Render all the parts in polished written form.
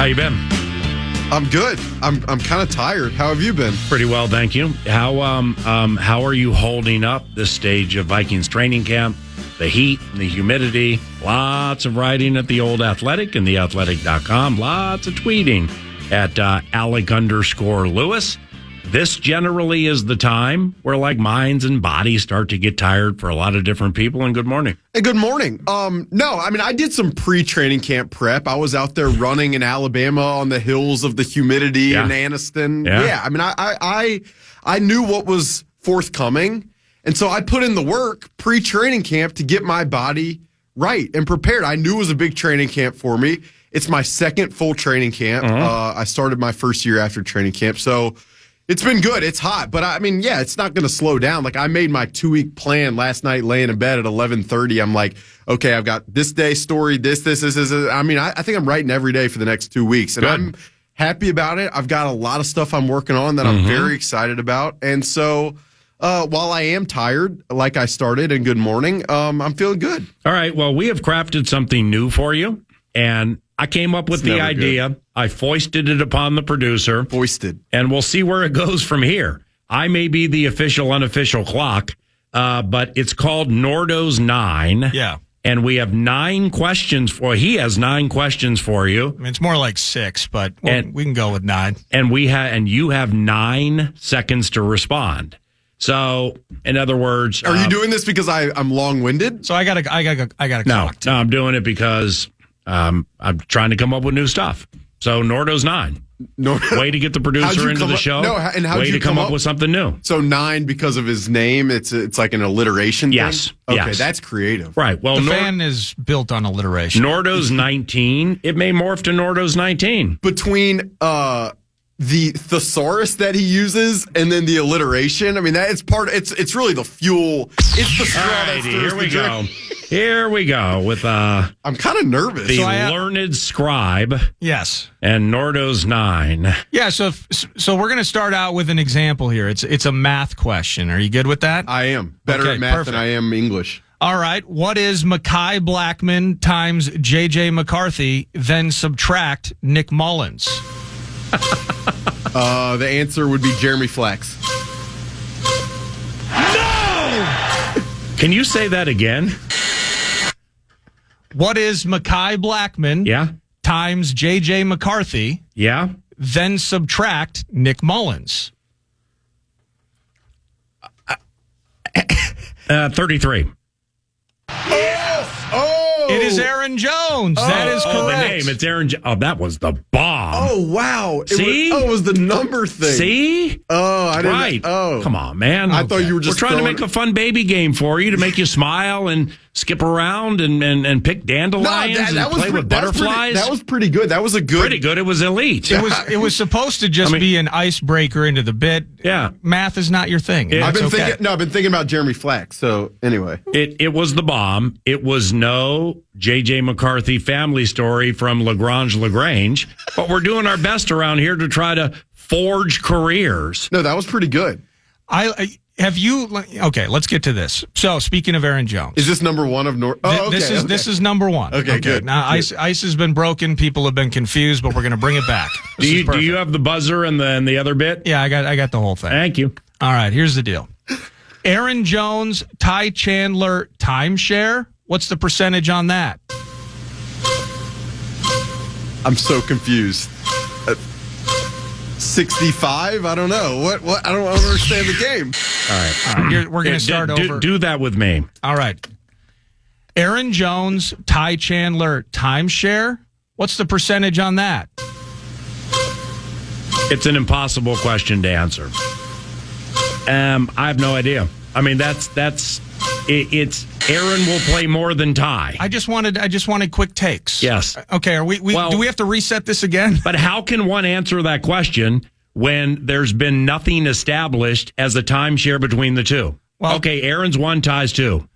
How you been? I'm good. I'm kind of tired. How have you been? Pretty well, thank you. How are you holding up this stage of Vikings training camp? The heat and the humidity. Lots of writing at the Old Athletic and theathletic.com. Lots of tweeting at Alec_Lewis. This generally is the time where minds and bodies start to get tired for a lot of different people. And good morning. Hey, good morning. I did some pre-training camp prep. I was out there running in Alabama on the hills of the humidity in Anniston. I knew what was forthcoming. And so I put in the work pre-training camp to get my body right and prepared. I knew it was a big training camp for me. It's my second full training camp. I started my first year after training camp. So it's been good. It's hot. But, it's not going to slow down. I made my 2-week plan last night laying in bed at 11:30. I'm like, okay, I've got this day story, this. I think I'm writing every day for the next 2 weeks. And I'm happy about it. I've got a lot of stuff I'm working on that I'm very excited about. And so while I am tired, like I started, and good morning, I'm feeling good. All right. Well, we have crafted something new for you. And I came up with the idea. Good. I foisted it upon the producer. And we'll see where it goes from here. I may be the official, unofficial clock, but it's called Nordo's 9. Yeah. And we have 9 questions he has 9 questions for you. It's more like 6, but we can go with 9. And you have 9 seconds to respond. So, in other words, are you doing this because I'm long-winded? So I got a clock. No, I'm doing it because I'm trying to come up with new stuff. So Nordo's 9. Way to get the producer into the show. Way to come up with something new. So 9 because of his name. It's like an alliteration thing? Yes. Okay, that's creative. Right. Well, the fan is built on alliteration. Nordo's 19. It may morph to Nordo's 19. Between the thesaurus that he uses and then the alliteration. It's really the fuel. It's the straw that stirs the drink. Here we go with I'm kind of nervous. The learned scribe. Yes. And Nordo's 9. Yeah, so we're going to start out with an example here. It's a math question. Are you good with that? I am. Better at math than I am English. All right. What is Mekhi Blackmon times J.J. McCarthy, then subtract Nick Mullins? The answer would be Jeremy Flax. No! Can you say that again? What is Mekhi Blackmon times J.J. McCarthy, then subtract Nick Mullins? 33. It is Aaron Jones. That is correct. The name. It's Aaron Jones. Oh, that was the bomb. Oh, wow. It was the number thing. See? Oh, I didn't. Right. Oh. Come on, man. I thought you were just We're trying to make a fun baby game for you to make you smile and skip around and pick dandelions and play with butterflies. That was pretty good. That was pretty good. It was elite. It was supposed to just be an icebreaker into the bit. Yeah. Math is not your thing. I've been thinking about Jeremy Flax. So anyway. It was the bomb. It was no J.J. McCarthy family story from LaGrange, but we're doing our best around here to try to forge careers. No, that was pretty good. Okay, let's get to this. So, speaking of Aaron Jones. Is this number 1 of North? Oh, okay. This is number 1. Okay, good. Now, good. Ice has been broken. People have been confused, but we're going to bring it back. Do you have the buzzer and the other bit? Yeah, I got the whole thing. Thank you. All right, here's the deal. Aaron Jones, Ty Chandler timeshare. What's the percentage on that? I'm so confused. 65? I don't know. What? I don't understand the game. All right. We're going to start over. Do that with me. All right. Aaron Jones, Ty Chandler timeshare. What's the percentage on that? It's an impossible question to answer. I have no idea. It's Aaron will play more than Ty. I just wanted quick takes. Yes. Okay. Do we have to reset this again? But how can one answer that question when there's been nothing established as a timeshare between the two? Well, okay. Aaron's 1, Ty's 2.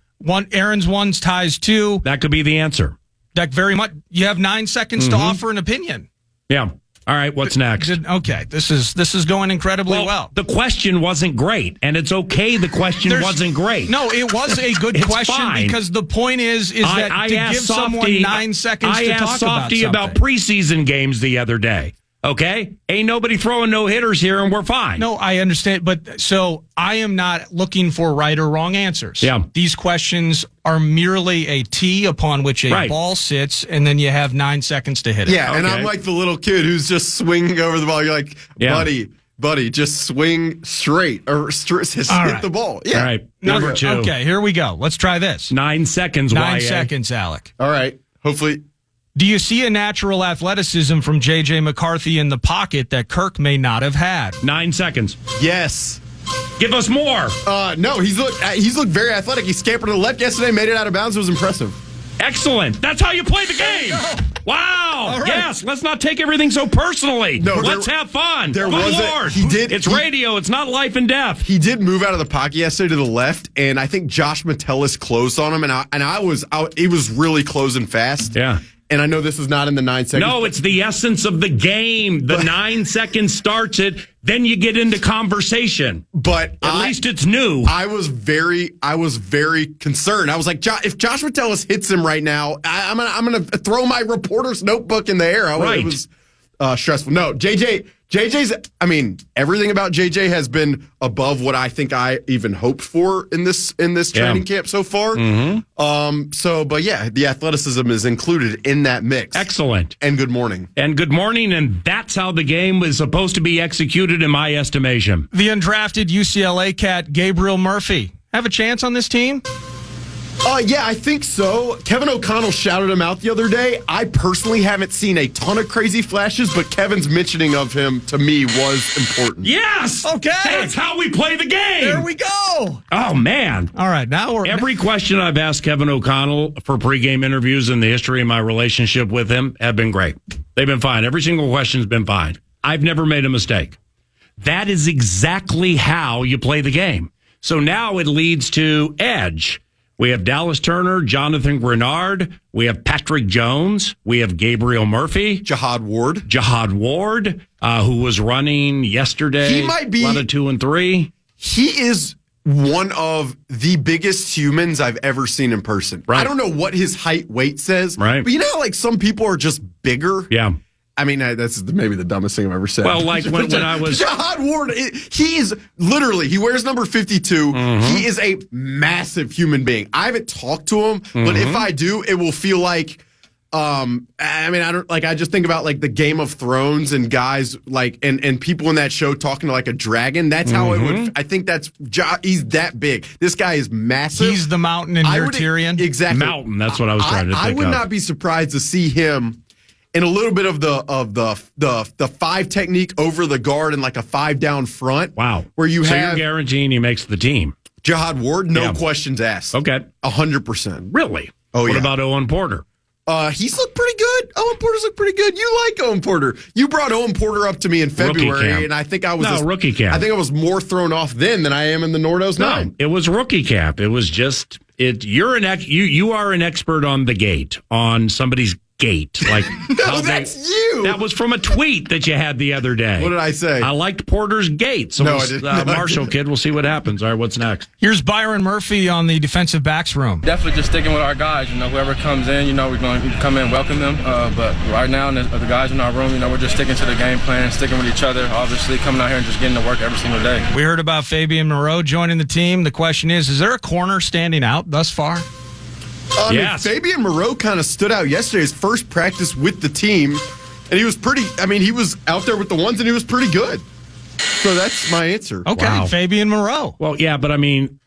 Aaron's 1, Ty's 2. That could be the answer. That very much. You have 9 seconds to offer an opinion. Yeah. All right, what's next? Okay, this is going incredibly well. The question wasn't great, and it's okay the question wasn't great. No, it was a good question fine. Because the point is that to give someone 9 seconds to talk about something. I asked Softy about preseason games the other day. Okay? Ain't nobody throwing no hitters here, and we're fine. No, I understand. But so I am not looking for right or wrong answers. Yeah. These questions are merely a tee upon which a ball sits, and then you have 9 seconds to hit it. Yeah, and I'm like the little kid who's just swinging over the ball. You're like, buddy, just swing straight or hit the ball. Yeah. All right. Number 2. Okay, here we go. Let's try this. 9 seconds, 9 seconds, Alec. All right. Hopefully. Do you see a natural athleticism from J.J. McCarthy in the pocket that Kirk may not have had? 9 seconds. Yes. Give us more. No, he's looked very athletic. He scampered to the left yesterday, made it out of bounds. It was impressive. Excellent. That's how you play the game. Wow. Right. Yes. Let's not take everything so personally. No, let's have fun. Good Lord. It's radio. It's not life and death. He did move out of the pocket yesterday to the left, and I think Josh Metellus closed on him, and he was really closing fast. Yeah. And I know this is not in the 9 seconds. No, it's the essence of the game. The 9 seconds starts it. Then you get into conversation. But at least it's new. I was very concerned. I was like, if Josh Metellus hits him right now, I'm gonna throw my reporter's notebook in the air. It was stressful. No, JJ's. I mean, everything about JJ has been above what I think I even hoped for in this training camp so far. Mm-hmm. But yeah, the athleticism is included in that mix. Excellent. And good morning. And that's how the game was supposed to be executed, in my estimation. The undrafted UCLA cat Gabriel Murphy have a chance on this team? Yeah, I think so. Kevin O'Connell shouted him out the other day. I personally haven't seen a ton of crazy flashes, but Kevin's mentioning of him to me was important. Yes! Okay. That's how we play the game. There we go. Oh, man. All right, now every question I've asked Kevin O'Connell for pregame interviews in the history of my relationship with him have been great. They've been fine. Every single question's been fine. I've never made a mistake. That is exactly how you play the game. So now it leads to edge. We have Dallas Turner, Jonathan Grenard. We have Patrick Jones. We have Gabriel Murphy. Jahad Ward, who was running yesterday. He might be a lot of 2 and 3. He is one of the biggest humans I've ever seen in person. Right. I don't know what his height weight says. Right. But you know how like some people are just bigger? Yeah. I mean, that's maybe the dumbest thing I've ever said. Well, like when I was... Jahad Ward, he is literally, he wears number 52. Mm-hmm. He is a massive human being. I haven't talked to him, but if I do, it will feel like, I just think about like the Game of Thrones and guys like, and people in that show talking to like a dragon. That's how it would, I think he's that big. This guy is massive. He's the mountain in your Tyrion? Exactly. Mountain, that's what I was trying to think of. I would not be surprised to see him in a little bit of the 5 technique over the guard and like a 5 down front. Wow. Where you're guaranteeing he makes the team. Jahad Ward, no questions asked. Okay. 100%. Really? Oh, what about Owen Porter? He's looked pretty good. Owen Porter's looked pretty good. You like Owen Porter. You brought Owen Porter up to me in February, and I think I was rookie camp. I think I was more thrown off then than I am in the Nordos 9. No, it was rookie camp. It was just you are an expert on the gate, on somebody's gate. Like no, that's you. That was from a tweet that you had the other day. What did I say? I liked Porter's gate. So I didn't. Marshall kid, we'll see what happens. All right, what's next? Here's Byron Murphy on the defensive backs room. Definitely just sticking with our guys. Whoever comes in, we're going to come in and welcome them. But right now, the guys in our room, we're just sticking to the game plan, sticking with each other, obviously coming out here and just getting to work every single day. We heard about Fabian Moreau joining the team. The question is there a corner standing out thus far? Yes. Fabian Moreau kind of stood out yesterday, his first practice with the team, and he was he was out there with the ones, and he was pretty good. So that's my answer. Okay, wow. Fabian Moreau. Well, yeah, but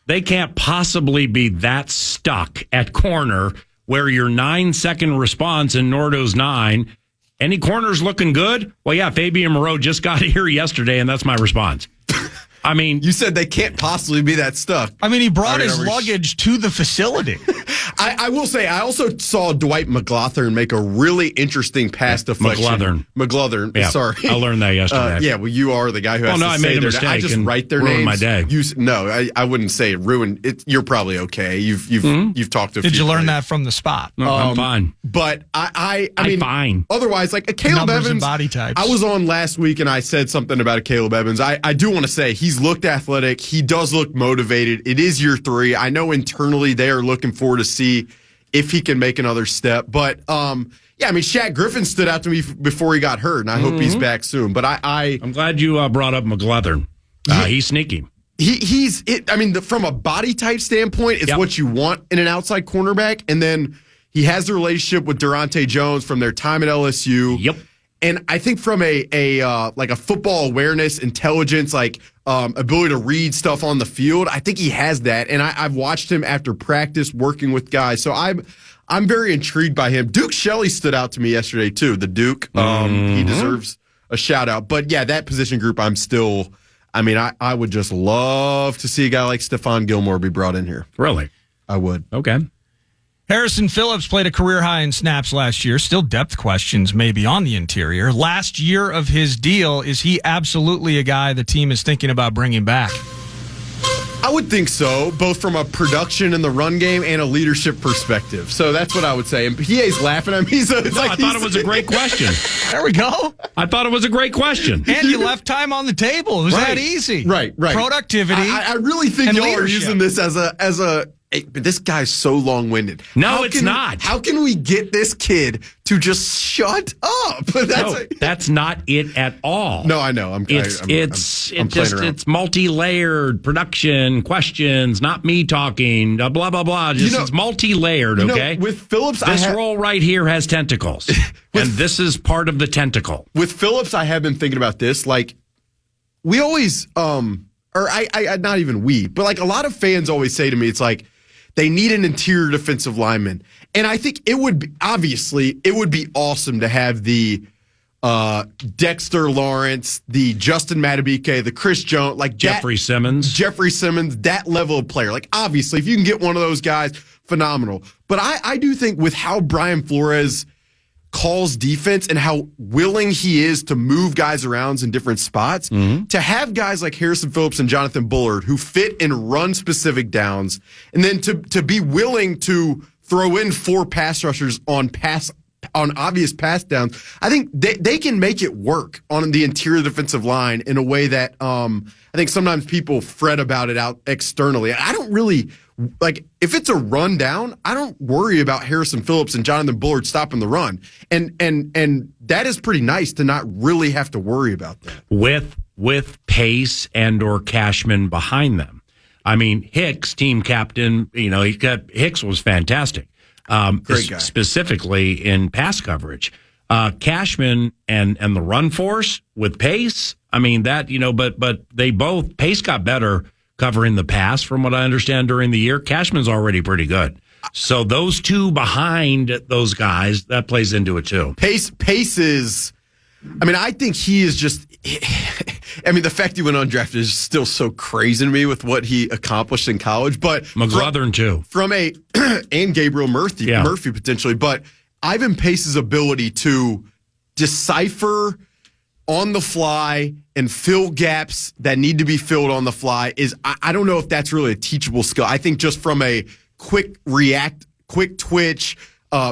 they can't possibly be that stuck at corner where your 9-second response in Nordo's 9, any corners looking good? Well, yeah, Fabian Moreau just got here yesterday, and that's my response. I mean, you said they can't possibly be that stuck. I mean, he brought his luggage to the facility. I will say, I also saw Dwight McGlothern make a really interesting pass deflection. McGlothern. Yeah, Sorry. I learned that yesterday. Yeah, well, you are the guy who has to I say made a mistake. I just write their ruined names. my day. I wouldn't say it ruined it. You're probably okay. You've talked to a few. Did you learn that from the spot? No, I'm fine. But I mean, fine. Otherwise, like a Caleb Numbers Evans. and body types. I was on last week and I said something about a Caleb Evans. I do want to say he's looked athletic. He does look motivated. It is year 3. I know internally they are looking forward to see if he can make another step. But yeah, I mean, Shaq Griffin stood out to me before he got hurt, and I hope he's back soon. But I'm glad you brought up McGlothern. He's sneaky. He's it. I mean, from a body type standpoint, it's what you want in an outside cornerback, and then he has a relationship with Durante Jones from their time at LSU. Yep. And I think from a football awareness, intelligence, ability to read stuff on the field, I think he has that. And I've watched him after practice working with guys, so I'm very intrigued by him. Duke Shelley stood out to me yesterday too. The Duke, he deserves a shout out. But yeah, that position group, I would just love to see a guy like Stephon Gilmore be brought in here. Really, I would. Okay. Harrison Phillips played a career high in snaps last year. Still depth questions maybe on the interior. Last year of his deal, is he absolutely a guy the team is thinking about bringing back? I would think so, both from a production in the run game and a leadership perspective. So that's what I would say. And PA's laughing at me. So I thought it was a great question. There we go. I thought it was a great question. And you left time on the table. It was that easy. Right. Productivity. I really think y'all leadership. are using this as a but this guy's so long-winded. No, it's not. How can we get this kid to just shut up? That's not it at all. No, I know. It's multi-layered production questions, not me talking. Blah blah blah. It's multi-layered. Okay. With Phillips, this role right here has tentacles, and this is part of the tentacle. With Phillips, I have been thinking about this. Like, we always, not even we, but like a lot of fans always say to me, it's like, they need an interior defensive lineman. And I think it would be awesome to have the Dexter Lawrence, the Justin Madubuike, the Chris Jones, like Jeffrey Simmons, that level of player. Like, obviously, if you can get one of those guys, phenomenal. But I do think with how Brian Flores calls defense and how willing he is to move guys around in different spots, to have guys like Harrison Phillips and Jonathan Bullard who fit in run-specific downs, and then to be willing to throw in 4 pass rushers on obvious pass downs, I think they can make it work on the interior defensive line in a way that I think sometimes people fret about it out externally. I don't really like if it's a run down, I don't worry about Harrison Phillips and Jonathan Bullard stopping the run. And that is pretty nice to not really have to worry about that. With Pace and or Cashman behind them. I mean, Hicks, team captain, Hicks was fantastic. Great guy. Specifically in pass coverage. Cashman and the run force with Pace, I mean that, but Pace got better covering the pass from what I understand during the year. Cashman's already pretty good. So those two behind those guys, that plays into it too. Pace is, I think he is just, the fact he went undrafted is still so crazy to me with what he accomplished in college. But McGlothern too. And Gabriel Murphy potentially. But Ivan Pace's ability to decipher on the fly and fill gaps that need to be filled on the fly is, I don't know if that's really a teachable skill. I think just from a quick twitch,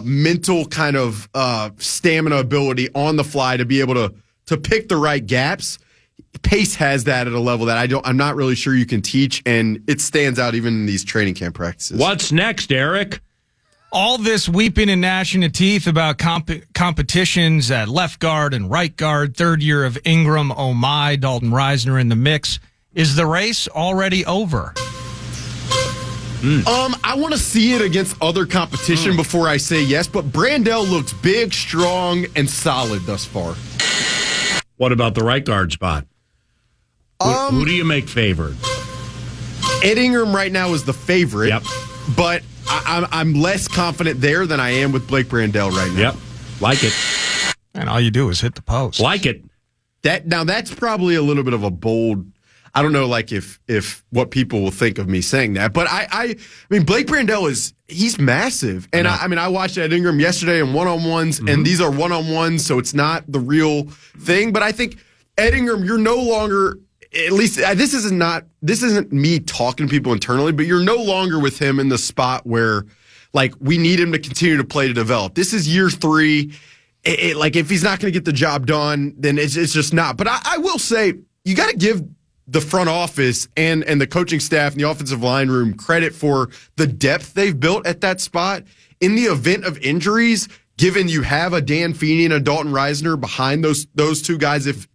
mental kind of stamina ability on the fly to be able to pick the right gaps, Pace has that at a level that I'm not really sure you can teach, and it stands out even in these training camp practices. What's next, Eric? All this weeping and gnashing of teeth about competitions at left guard and right guard, third year of Ingram, oh my, Dalton Reisner in the mix. Is the race already over? I want to see it against other competition before I say yes, but Brandell looks big, strong, and solid thus far. What about the right guard spot? Who do you make favored? Ed Ingram right now is the favorite, yep. But I'm less confident there than I am with Blake Brandell right now. Yep, like it. And all you do is hit the post. Like it. That's probably a little bit of a bold. I don't know, like if what people will think of me saying that, but I mean, Blake Brandel he's massive, and I watched Ed Ingram yesterday in one-on-ones, and these are one-on-ones, so it's not the real thing. But I think Ed Ingram, you're no longer, at least this isn't me talking to people internally, but you're no longer with him in the spot where like we need him to continue to play to develop. This is year 3. Like if he's not going to get the job done, then it's just not. But I will say you got to give the front office and the coaching staff and the offensive line room credit for the depth they've built at that spot. In the event of injuries, given you have a Dan Feeney and a Dalton Reisner behind those two guys, if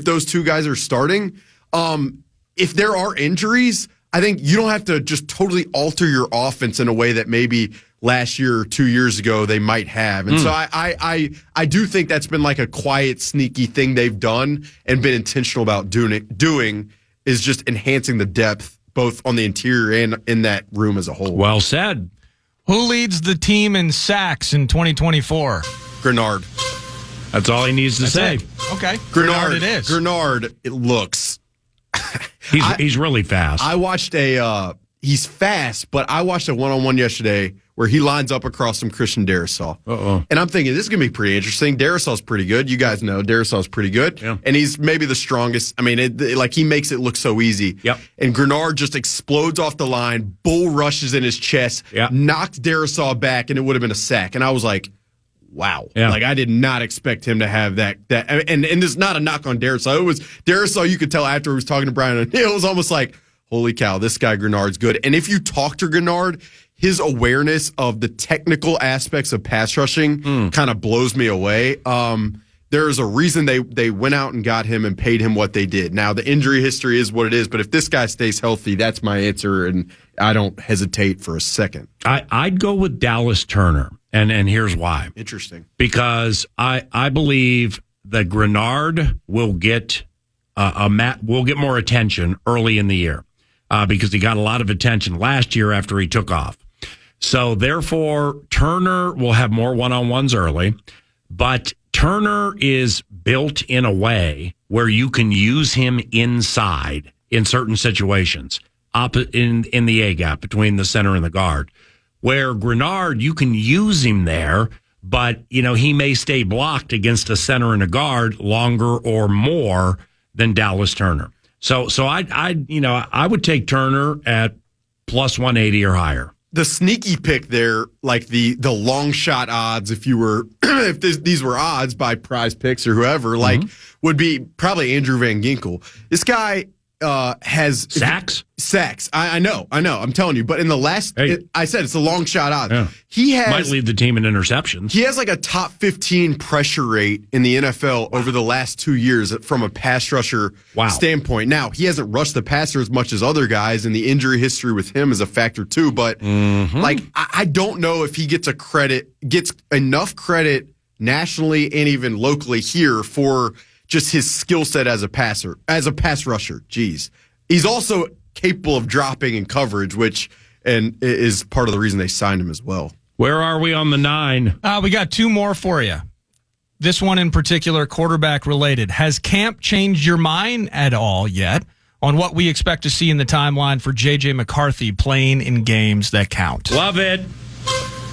those two guys are starting, if there are injuries, I think you don't have to just totally alter your offense in a way that maybe last year or 2 years ago they might have. And so I do think that's been like a quiet, sneaky thing they've done and been intentional about doing is just enhancing the depth both on the interior and in that room as a whole. Well said. Who leads the team in sacks in 2024? Grenard. That's all he needs to say. It. Okay. Grenard it is. Grenard, it looks. He's really fast. I watched he's fast, but I watched a one-on-one yesterday where he lines up across from Christian Darrisaw. And I'm thinking, this is going to be pretty interesting. Darrisaw's pretty good. You guys know Darrisaw's pretty good. Yeah. And he's maybe the strongest. I mean, he makes it look so easy. Yep. And Grenard just explodes off the line, bull rushes in his chest, knocks Darrisaw back, and it would have been a sack. And I was like, wow. Yeah. Like, I did not expect him to have that. And this is not a knock on Darrisaw. It was Darrisaw, you could tell after he was talking to Brian, it was almost like, holy cow, this guy Grenard's good. And if you talk to Grenard, his awareness of the technical aspects of pass rushing kind of blows me away. There's a reason they went out and got him and paid him what they did. Now, the injury history is what it is, but if this guy stays healthy, that's my answer, and I don't hesitate for a second. I'd go with Dallas Turner, and here's why. Interesting. Because I believe that Grenard will get more attention early in the year. Because he got a lot of attention last year after he took off. So therefore, Turner will have more one-on-ones early, but Turner is built in a way where you can use him inside in certain situations, in the A-gap between the center and the guard, where Grenard, you can use him there, but he may stay blocked against a center and a guard longer or more than Dallas Turner. So I would take Turner at plus 180 or higher. The sneaky pick there, like the long shot odds, if these were odds by Prize Picks or whoever, would be probably Andrew Van Ginkel. This guy has sacks. I know. I'm telling you. But in the last, I said it's a long shot odds. Yeah. He might lead the team in interceptions. He has like a top 15 pressure rate in the NFL over the last 2 years from a pass rusher standpoint. Now, he hasn't rushed the passer as much as other guys, and the injury history with him is a factor too. But I don't know if he gets enough credit nationally and even locally here for just his skill set as a pass rusher. Jeez. He's also capable of dropping in coverage, which is part of the reason they signed him as well. Where are we on the 9? We got 2 more for you. This one in particular, quarterback related. Has camp changed your mind at all yet on what we expect to see in the timeline for J.J. McCarthy playing in games that count? Love it.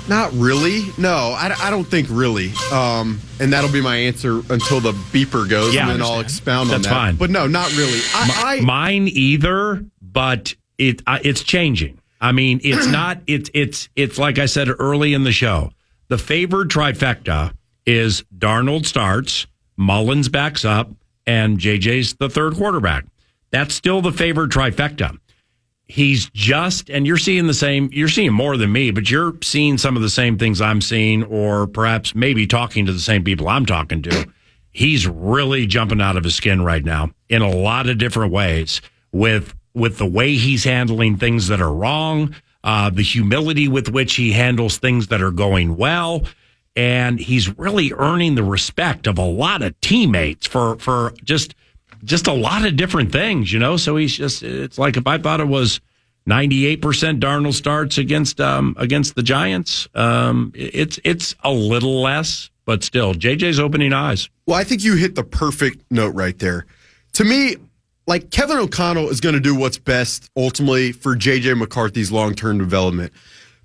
Not really. No, I don't think really. And that'll be my answer until the beeper goes, and then I'll expound on that. That's fine. But no, not really. Mine either, but it's changing. I mean, it's not. It's like I said early in the show. The favored trifecta is Darnold starts, Mullins backs up, and JJ's the third quarterback. That's still the favored trifecta. He's just, and you're seeing more than me, but you're seeing some of the same things I'm seeing, or perhaps maybe talking to the same people I'm talking to. He's really jumping out of his skin right now in a lot of different ways with the way he's handling things that are wrong, the humility with which he handles things that are going well. And he's really earning the respect of a lot of teammates for just a lot of different things, So it's like if I thought it was 98% Darnold starts against the Giants, it's a little less, but still, JJ's opening eyes. Well, I think you hit the perfect note right there. To me, like Kevin O'Connell is going to do what's best ultimately for J.J. McCarthy's long-term development.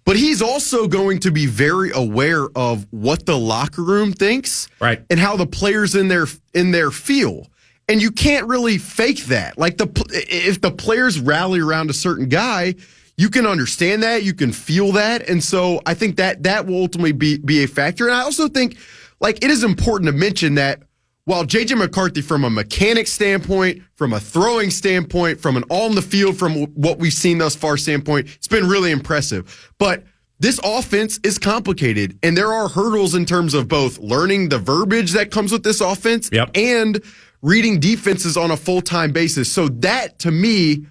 But he's also going to be very aware of what the locker room thinks, right, and how the players in there feel. And you can't really fake that. Like if the players rally around a certain guy, you can understand that, you can feel that, and so I think that will ultimately be a factor. And I also think like it is important to mention that while J.J. McCarthy, from a mechanic standpoint, from a throwing standpoint, from an on-the-field, from what we've seen thus far standpoint, it's been really impressive. But this offense is complicated, and there are hurdles in terms of both learning the verbiage that comes with this offense and reading defenses on a full-time basis. So that, to me,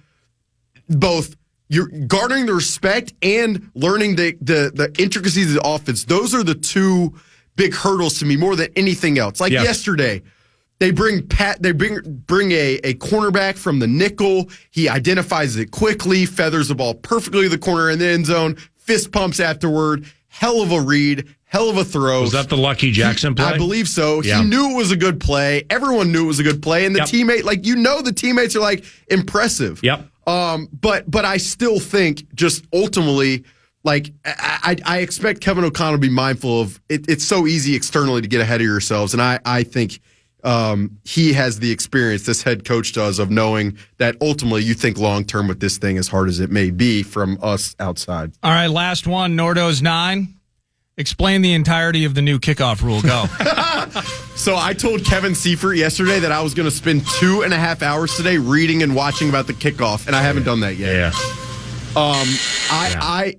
both you're garnering the respect and learning the intricacies of the offense, those are the two big hurdles to me more than anything else. Like yesterday, they bring a cornerback from the nickel. He identifies it quickly, feathers the ball perfectly to the corner in the end zone, fist pumps afterward. Hell of a read, hell of a throw. Was that the Lucky Jackson play? I believe so. Yeah. He knew it was a good play. Everyone knew it was a good play. And the teammate, like, the teammates are like impressive. Yep. But I still think just ultimately, like, I expect Kevin O'Connell to be mindful of it. It's so easy externally to get ahead of yourselves. And I think he has the experience, this head coach does, of knowing that ultimately you think long-term with this thing, as hard as it may be from us outside. All right, last one, Nordo's 9. Explain the entirety of the new kickoff rule. Go. So I told Kevin Seifert yesterday that I was going to spend 2.5 hours today reading and watching about the kickoff, and I haven't done that yet. Yeah.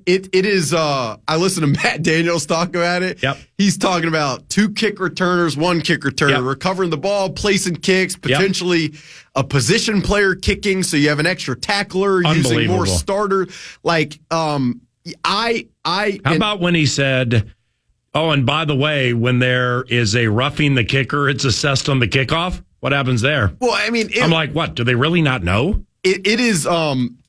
It is. I listened to Matt Daniels talk about it. Yep. He's talking about 2 kick returners, 1 kick returner, recovering the ball, placing kicks, potentially a position player kicking, so you have an extra tackler, using more starter. Like, How about when he said, "Oh, and by the way, when there is a roughing the kicker, it's assessed on the kickoff." What happens there? Well, I mean, I'm like, what? Do they really not know? It is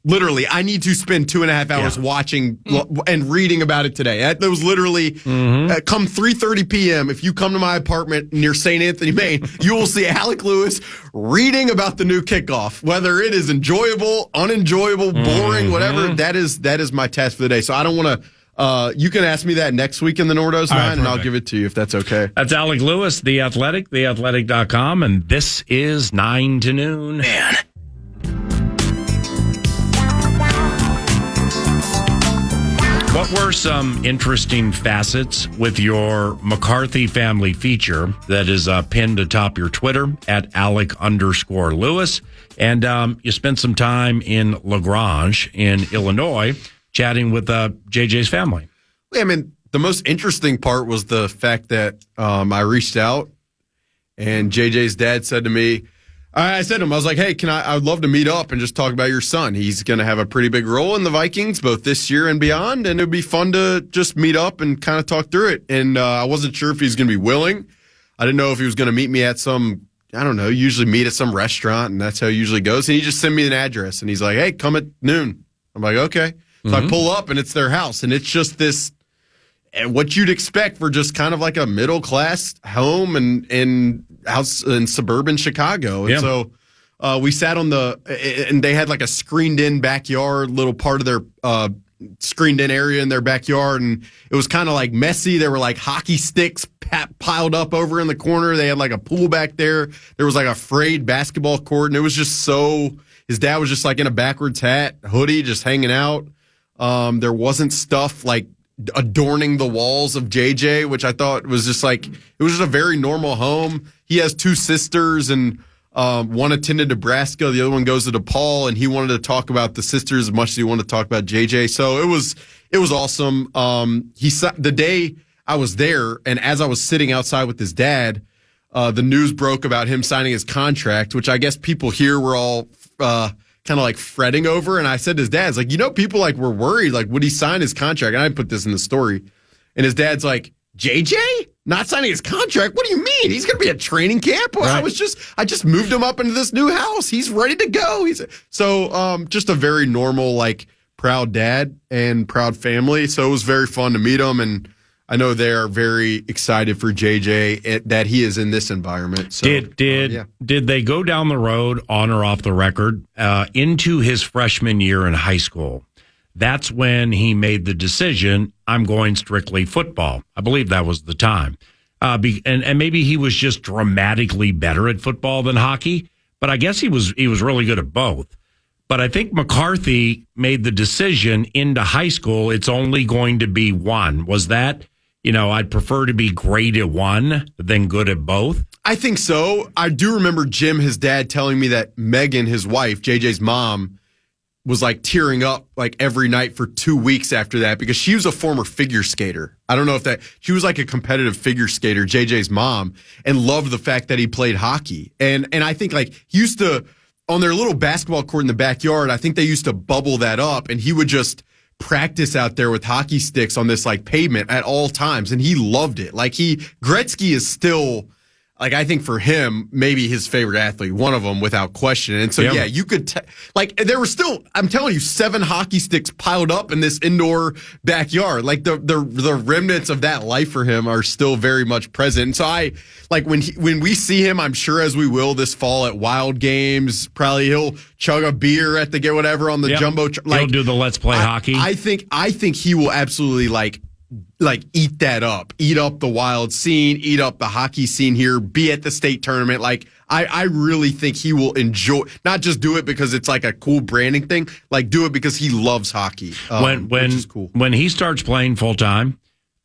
literally, I need to spend 2.5 hours watching and reading about it today. That was literally come 3:30 p.m. If you come to my apartment near St. Anthony, Maine, you will see Alec Lewis reading about the new kickoff. Whether it is enjoyable, unenjoyable, boring, whatever, that is my task for the day. So I don't want to. You can ask me that next week in the Nordo's 9, and I'll give it to you if that's okay. That's Alec Lewis, The Athletic, theathletic.com, and this is 9 to noon. Man. What were some interesting facets with your McCarthy family feature that is pinned atop your Twitter at Alec_Lewis? And you spent some time in LaGrange in Illinois chatting with JJ's family. I mean, the most interesting part was the fact that I reached out and JJ's dad said to me, I said to him, I was like, hey, I would love to meet up and just talk about your son. He's going to have a pretty big role in the Vikings, both this year and beyond, and it would be fun to just meet up and kind of talk through it. And I wasn't sure if he was going to be willing. I didn't know if he was going to meet me at usually meet at some restaurant, and that's how it usually goes. And he just sent me an address, and he's like, hey, come at noon. I'm like, okay. So I pull up, and it's their house, and it's just this, what you'd expect for just kind of like a middle-class home and house in suburban Chicago. And so we sat on and they had like a screened-in backyard, little part of their screened-in area in their backyard, and it was kind of like messy. There were like hockey sticks piled up over in the corner. They had like a pool back there. There was like a frayed basketball court, and it was just his dad was just like in a backwards hat, hoodie, just hanging out. There wasn't stuff like adorning the walls of JJ, which I thought was just like, it was just a very normal home. He has 2 sisters, and one attended Nebraska, the other one goes to DePaul, and he wanted to talk about the sisters as much as he wanted to talk about JJ. So it was awesome. The day I was there, and as I was sitting outside with his dad, the news broke about him signing his contract, which I guess people here were all kind of like fretting over. And I said to his dad, like, people like were worried, like, would he sign his contract? And I put this in the story. And his dad's like, JJ not signing his contract? What do you mean? He's going to be at training camp? Well, right. I just moved him up into this new house. He's ready to go. Just a very normal, like, proud dad and proud family. So it was very fun to meet him. And I know they're very excited for JJ that he is in this environment. So, did they go down the road, on or off the record, into his freshman year in high school? That's when he made the decision, I'm going strictly football. I believe that was the time. And maybe he was just dramatically better at football than hockey, but I guess he was really good at both. But I think McCarthy made the decision into high school, it's only going to be one. Was that, I'd prefer to be great at one than good at both? I think so. I do remember Jim, his dad, telling me that Megan, his wife, JJ's mom, was like tearing up like every night for 2 weeks after that because she was a former figure skater. I don't know if she was like a competitive figure skater, JJ's mom, and loved the fact that he played hockey. And I think like he used to, on their little basketball court in the backyard, I think they used to bubble that up and he would just practice out there with hockey sticks on this like pavement at all times. And he loved it. Like Gretzky is still, like, I think for him, maybe his favorite athlete, one of them without question. And so, you could, there were still, I'm telling you, 7 hockey sticks piled up in this indoor backyard. Like the remnants of that life for him are still very much present. And so when we see him, I'm sure as we will this fall at Wild Games, probably he'll chug a beer at the get whatever on the jumbo. He'll do the let's play hockey. I think he will absolutely like eat that up, eat up the Wild scene, eat up the hockey scene here, be at the state tournament. Like I really think he will enjoy, not just do it because it's like a cool branding thing, like do it because he loves hockey. Which is cool. When he starts playing full time,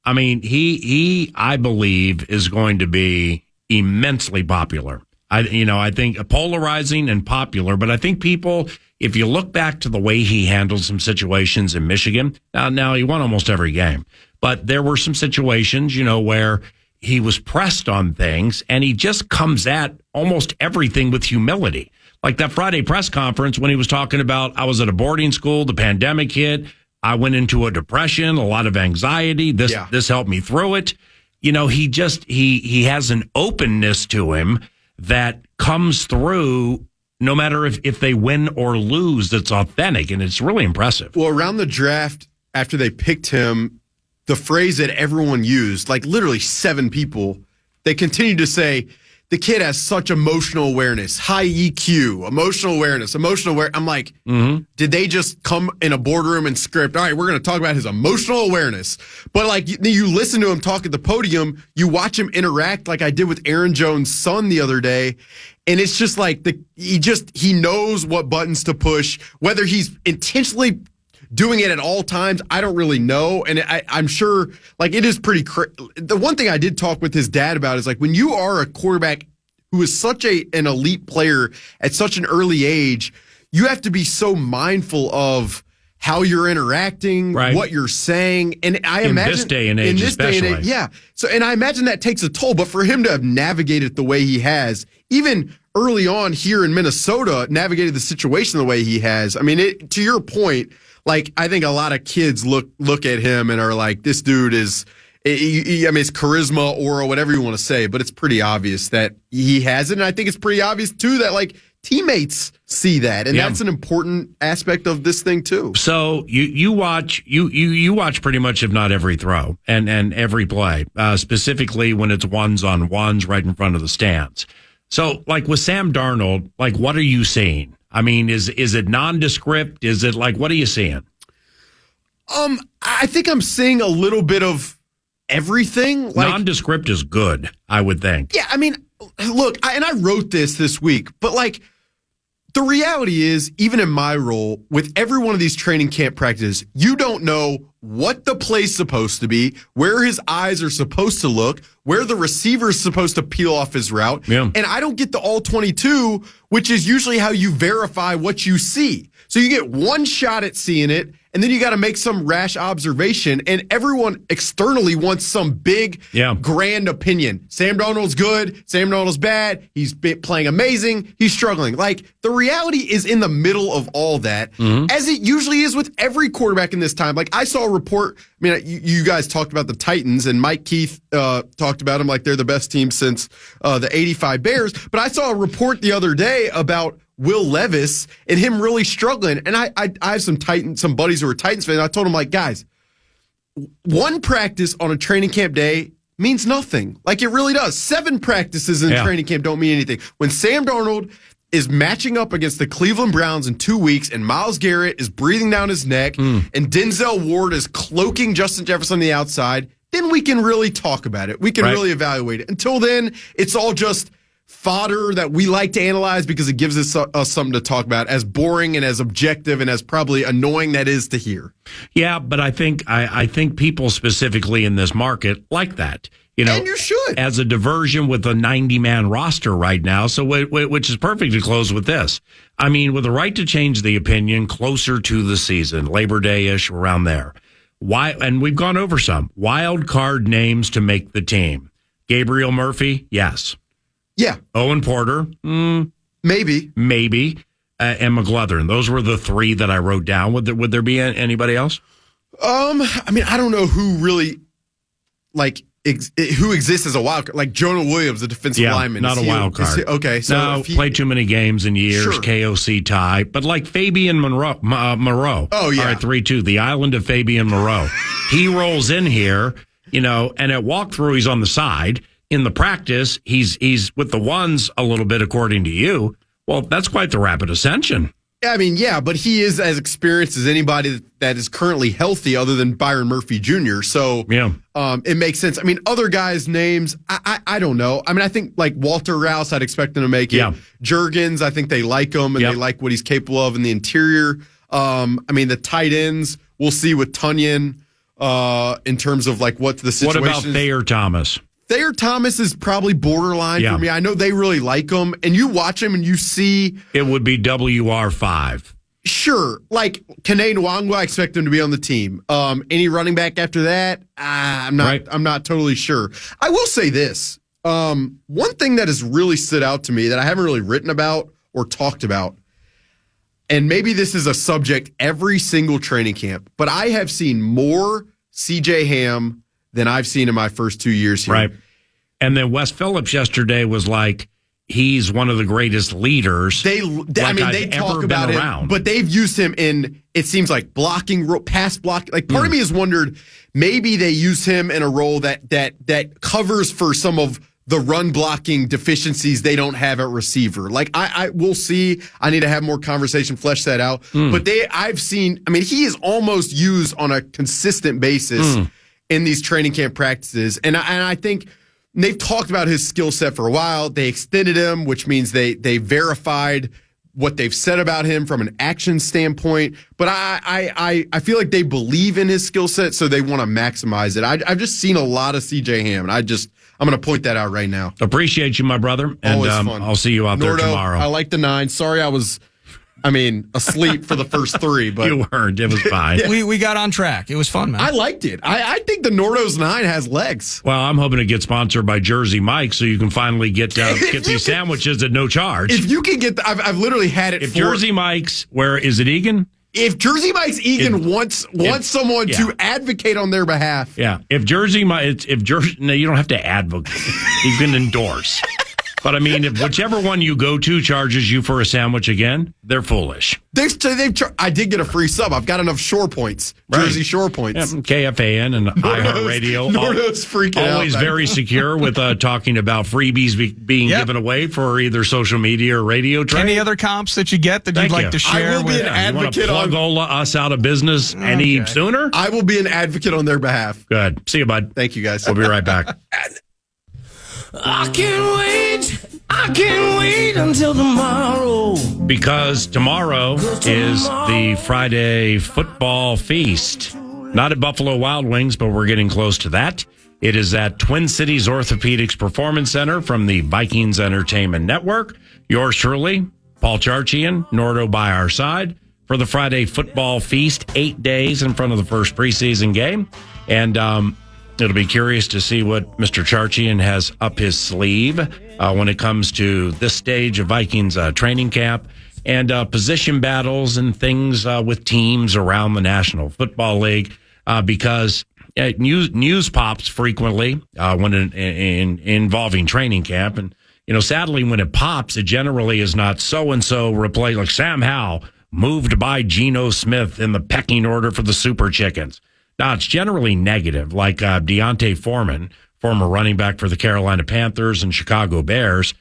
I mean, he I believe is going to be immensely popular. I think polarizing and popular, but I think people, if you look back to the way he handled some situations in Michigan, now he won almost every game. But there were some situations, where he was pressed on things and he just comes at almost everything with humility. Like that Friday press conference when he was talking about, I was at a boarding school, the pandemic hit, I went into a depression, a lot of anxiety. This helped me through it. He has an openness to him that comes through no matter if they win or lose, that's authentic. And it's really impressive. Well, around the draft, after they picked him, the phrase that everyone used, like literally 7 people, they continued to say, the kid has such emotional awareness, high EQ, emotional awareness. I'm like, Did they just come in a boardroom and script, all right, we're going to talk about his emotional awareness. But like you listen to him talk at the podium, you watch him interact like I did with Aaron Jones' son the other day. And it's just like he knows what buttons to push, whether he's intentionally doing it at all times, I don't really know. And I'm sure, like, it is pretty the one thing I did talk with his dad about is, like, when you are a quarterback who is such an elite player at such an early age, you have to be so mindful of how you're interacting, what you're saying. And I imagine this day and age, especially. So, and I imagine that takes a toll, but for him to have navigated the way he has, even early on here in Minnesota, navigated the situation the way he has. I mean, to your point, like, I think a lot of kids look at him and are like, this dude is, I mean, it's charisma, aura, whatever you want to say, but it's pretty obvious that he has it. And I think it's pretty obvious, too, that, like, teammates see that. And that's an important aspect of this thing, too. So you watch pretty much, if not every throw and every play, specifically when it's ones-on-ones right in front of the stands. So, like, with Sam Darnold, like, what are you seeing? I mean, is it nondescript? Is it like, what are you seeing? I think I'm seeing a little bit of everything. Like, nondescript is good, I would think. Yeah, I mean, look, I wrote this week, but like, the reality is, even in my role, with every one of these training camp practices, you don't know what the play's supposed to be, where his eyes are supposed to look, where the receiver's supposed to peel off his route. Yeah. And I don't get the all 22, which is usually how you verify what you see. So you get one shot at seeing it, and then you got to make some rash observation, and everyone externally wants some big, grand opinion. Sam Darnold's good. Sam Darnold's bad. He's playing amazing. He's struggling. Like, the reality is in the middle of all that, as it usually is with every quarterback in this time. Like, I saw a report. I mean, you guys talked about the Titans, and Mike Keith talked about them like they're the best team since the 85 Bears. But I saw a report the other day about Will Levis and him really struggling. And I have some buddies who are Titans fans. I told them, like, guys, one practice on a training camp day means nothing. Like, it really does. 7 practices in training camp don't mean anything. When Sam Darnold is matching up against the Cleveland Browns in 2 weeks, and Myles Garrett is breathing down his neck, and Denzel Ward is cloaking Justin Jefferson on the outside, then we can really talk about it. We can really evaluate it. Until then, it's all just fodder that we like to analyze because it gives us something to talk about, as boring and as objective and as probably annoying that is to hear. Yeah, but I think people specifically in this market like that. You know, and you should. As a diversion with a 90-man roster right now, so which is perfect to close with this. I mean, with the right to change the opinion closer to the season, Labor Day-ish, around there. Why? And we've gone over some wild card names to make the team. Gabriel Murphy, yes. Yeah. Owen Porter, maybe. And McGlothern. Those were the 3 that I wrote down. Would there be anybody else? I mean, I don't know who really, who exists as a wild card. Like Jonah Williams, the defensive lineman. Not a wild card. Okay. So no, played too many games in years, KOC tie. But like Fabian Moreau. Oh, yeah. All right, 3-2. The island of Fabian Moreau. He rolls in here, and at walkthrough, he's on the side. In the practice, he's with the ones a little bit, according to you. Well, that's quite the rapid ascension. I mean, yeah, but he is as experienced as anybody that is currently healthy other than Byron Murphy Jr. So it makes sense. I mean, other guys' names, I don't know. I mean, I think like Walter Rouse, I'd expect him to make it. Yeah. Juergens, I think they like him and they like what he's capable of in the interior. I mean, the tight ends, we'll see with Tunyon in terms of like what the situation is. What about Thayer Thomas? Thayer Thomas is probably borderline for me. I know they really like him, and you watch him and you see... It would be WR5. Sure. Like, Kene Nwangwu, I expect him to be on the team. Any running back after that, I'm not totally sure. I will say this. One thing that has really stood out to me that I haven't really written about or talked about, and maybe this is a subject every single training camp, but I have seen more C.J. Ham than I've seen in my first 2 years here. Right. And then Wes Phillips yesterday was like, he's one of the greatest leaders. They talk about him, but they've used him in, it seems like pass blocking. Like part of me has wondered, maybe they use him in a role that covers for some of the run blocking deficiencies they don't have at receiver. Like I will see. I need to have more conversation, flesh that out. But I've seen, I mean, he is almost used on a consistent basis in these training camp practices. And I think they've talked about his skill set for a while. They extended him, which means they verified what they've said about him from an action standpoint. But I feel like they believe in his skill set, so they want to maximize it. I've just seen a lot of C.J. Ham, and I'm going to point that out right now. Appreciate you, my brother. And always fun. I'll see you out there tomorrow. I like the 9. Sorry I was... asleep for the first 3, but you weren't. It was fine. We got on track. It was fun, man. I liked it. I think the Nordo's 9 has legs. Well, I'm hoping to get sponsored by Jersey Mike, so you can finally get these sandwiches at no charge. If you can get, I've literally had it. If Jersey Mike's, where is it, Egan? If Jersey Mike's Egan wants someone to advocate on their behalf, If Jersey Mike, no, you don't have to advocate. You can endorse. But I mean, if whichever one you go to charges you for a sandwich again, they're foolish. I did get a free sub. I've got enough Shore points, Jersey Shore points. Yeah, KFAN and iHeartRadio. Nordo's freaking out. Always very secure with talking about freebies being given away for either social media or radio trade. Any other comps that you get that you'd like to share? I will be an advocate. You want to plug us out of business any sooner? I will be an advocate on their behalf. Good. See you, bud. Thank you, guys. We'll be right back. I can't wait until tomorrow. Because tomorrow is the Friday football feast. Not at Buffalo Wild Wings, but we're getting close to that. It is at Twin Cities Orthopedics Performance Center from the Vikings Entertainment Network. Yours truly, Paul Charchian, Nordo by our side for the Friday football feast. 8 days in front of the first preseason game. And, it'll be curious to see what Mr. Charchian has up his sleeve when it comes to this stage of Vikings training camp and position battles and things with teams around the National Football League because news pops frequently when involving training camp. And, sadly, when it pops, it generally is not so-and-so replaced, like Sam Howell moved by Geno Smith in the pecking order for the Super Chickens. Now, it's generally negative, like Deontay Foreman, former running back for the Carolina Panthers and Chicago Bears.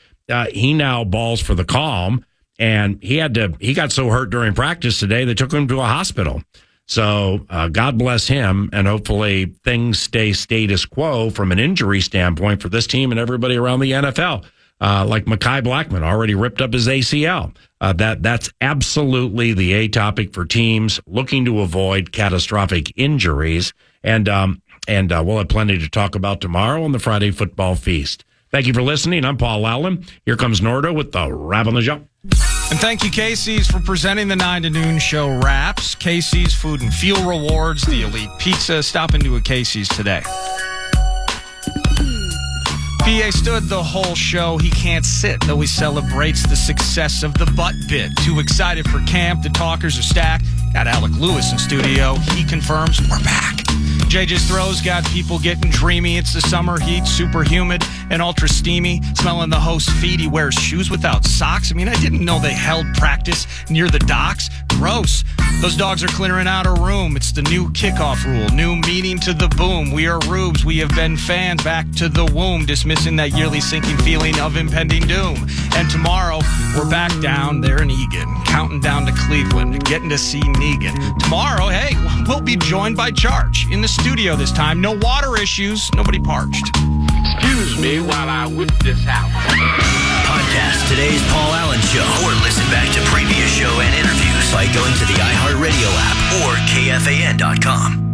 He now balls for the calm, and he got so hurt during practice today, they took him to a hospital. So God bless him, and hopefully things stay status quo from an injury standpoint for this team and everybody around the NFL. Like Mekhi Blackmon already ripped up his ACL. That's absolutely the A topic for teams looking to avoid catastrophic injuries. And we'll have plenty to talk about tomorrow on the Friday Football Feast. Thank you for listening. I'm Paul Allen. Here comes Nordo with the wrap on the show. And thank you, Casey's, for presenting the 9 to noon show wraps. Casey's Food and Fuel Rewards, the Elite Pizza. Stop into a Casey's today. PA stood the whole show. He can't sit, though he celebrates the success of the butt bit. Too excited for camp. The talkers are stacked. Got Alec Lewis in studio. He confirms we're back. JJ's Throws got people getting dreamy. It's the summer heat, super humid and ultra steamy. Smelling the host's feet. He wears shoes without socks. I mean, I didn't know they held practice near the docks. Gross. Those dogs are clearing out a room. It's the new kickoff rule. New meaning to the boom. We are rubes. We have been fans back to the womb. Dismissing that yearly sinking feeling of impending doom. And tomorrow, we're back down there in Egan. Counting down to Cleveland. Getting to see Negan. Tomorrow, hey, we'll be joined by Charge. In the studio this time. No water issues. Nobody parched. Excuse me while I whip this out. Podcast today's Paul Allen Show, or listen back to previous show and interviews by going to the iHeartRadio app or KFAN.com.